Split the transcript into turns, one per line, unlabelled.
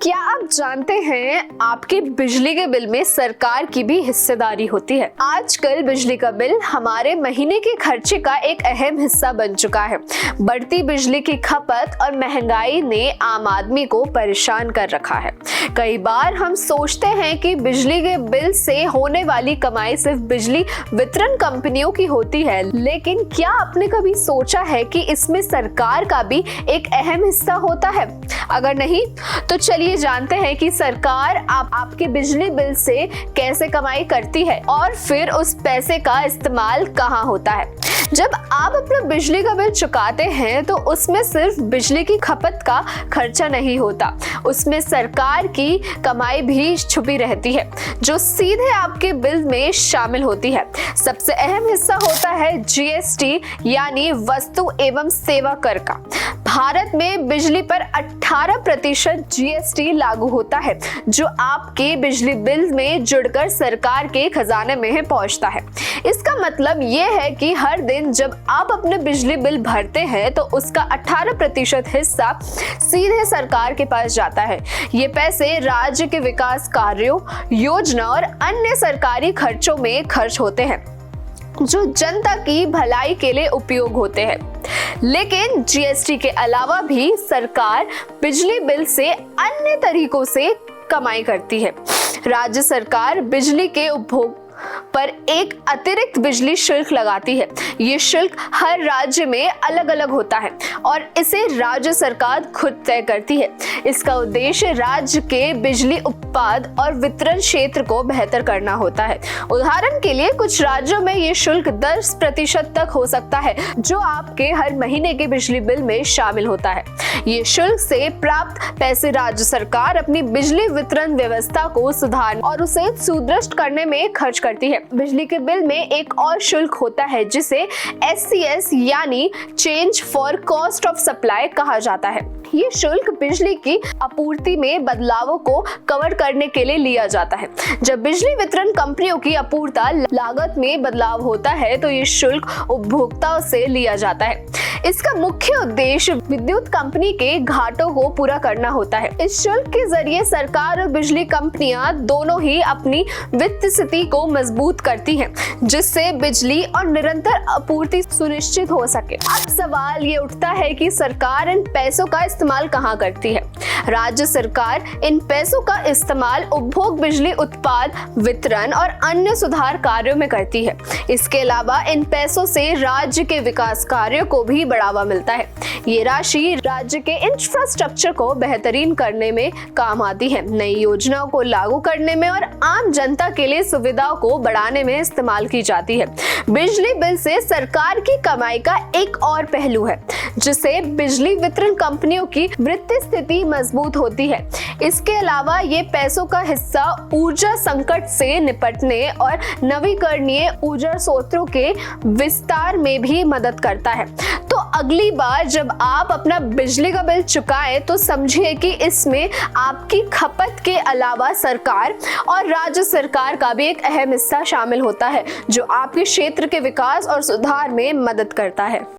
क्या आप जानते हैं आपके बिजली के बिल में सरकार की भी हिस्सेदारी होती है। आजकल बिजली का बिल हमारे महीने के खर्चे का एक अहम हिस्सा बन चुका है। बढ़ती बिजली की खपत और महंगाई ने आम आदमी को परेशान कर रखा है। कई बार हम सोचते हैं कि बिजली के बिल से होने वाली कमाई सिर्फ बिजली वितरण कंपनियों की होती है, लेकिन क्या आपने कभी सोचा है कि इसमें सरकार का भी एक अहम हिस्सा होता है? अगर नहीं तो चलिए जानते हैं कि सरकार आपके बिजली बिल से कैसे कमाई करती है और फिर उस पैसे का इस्तेमाल कहाँ होता है। जब आप अपना बिजली का बिल चुकाते हैं तो उसमें सिर्फ बिजली की खपत का खर्चा नहीं होता, उसमें सरकार की कमाई भी छुपी रहती है जो सीधे आपके बिल में शामिल होती है। सबसे अहम हिस्सा होता है जीएसटी यानी वस्तु एवं सेवा कर का। भारत में बिजली पर 18% जीएसटी लागू होता है जो आपके बिजली बिल में जुड़कर सरकार के खजाने में पहुंचता है। इसका मतलब ये है कि हर दिन जब आप अपने बिजली बिल भरते हैं तो उसका 18% हिस्सा सीधे सरकार के पास जाता है। ये पैसे राज्य के विकास कार्यों, योजना और अन्य सरकारी खर्चों में खर्च होते हैं जो जनता की भलाई के लिए उपयोग होते हैं। लेकिन जीएसटी के अलावा भी सरकार बिजली बिल से अन्य तरीकों से कमाई करती है। राज्य सरकार बिजली के उपभोग पर एक अतिरिक्त बिजली शुल्क लगाती है। ये शुल्क हर राज्य में अलग अलग होता है और इसे राज्य सरकार खुद तय करती है। इसका उद्देश्य राज्य के बिजली उत्पाद और वितरण क्षेत्र को बेहतर करना होता है। उदाहरण के लिए कुछ राज्यों में ये शुल्क 10% तक हो सकता है जो आपके हर महीने के बिजली बिल में शामिल होता है। ये शुल्क से प्राप्त पैसे राज्य सरकार अपनी बिजली वितरण व्यवस्था को सुधारने और उसे सुदृढ़ करने में खर्च करती है। बिजली के बिल में एक और शुल्क होता है जिसे SCS यानी change for cost of supply कहा जाता है। ये शुल्क बिजली की आपूर्ति में बदलावों को कवर करने के लिए लिया जाता है। जब बिजली वितरण कंपनियों की आपूर्ति लागत में बदलाव होता है तो ये शुल्क उपभोक्ताओं से लिया जाता है। इसका मुख्य उद्देश्य विद्युत कंपनी के घाटों को पूरा करना होता है। इस शुल्क के जरिए सरकार और बिजली कंपनियां दोनों ही अपनी वित्तीय स्थिति को मजबूत करती हैं, जिससे बिजली और निरंतर आपूर्ति सुनिश्चित हो सके। अब सवाल ये उठता है कि सरकार इन पैसों का इस्तेमाल कहाँ करती है? राज्य सरकार इन पैसों का इस्तेमाल उपभोग बिजली उत्पाद वितरण और अन्य सुधार कार्यों में करती है। इसके अलावा इन पैसों से राज्य के विकास कार्यों को भी बढ़ावा मिलता है। ये राशि राज्य के इंफ्रास्ट्रक्चर को बेहतरीन करने में काम आती है, नई योजनाओं को लागू करने में और आम जनता के लिए सुविधाओं को बढ़ाने में इस्तेमाल की जाती है। बिजली बिल से सरकार की कमाई का एक और पहलू है जिसे बिजली वितरण कंपनियों की वित्तीय स्थिति मजबूत होती है। इसके अलावा ये पैसों का हिस्सा ऊर्जा संकट से निपटने और नवीकरणीय ऊर्जा स्रोतों के विस्तार में भी मदद करता है। तो अगली बार जब आप अपना बिजली का बिल चुकाएं तो समझिए कि इसमें आपकी खपत के अलावा सरकार और राज्य सरकार का भी एक अहम हिस्सा शामिल होता है जो आपके क्षेत्र के विकास और सुधार में मदद करता है।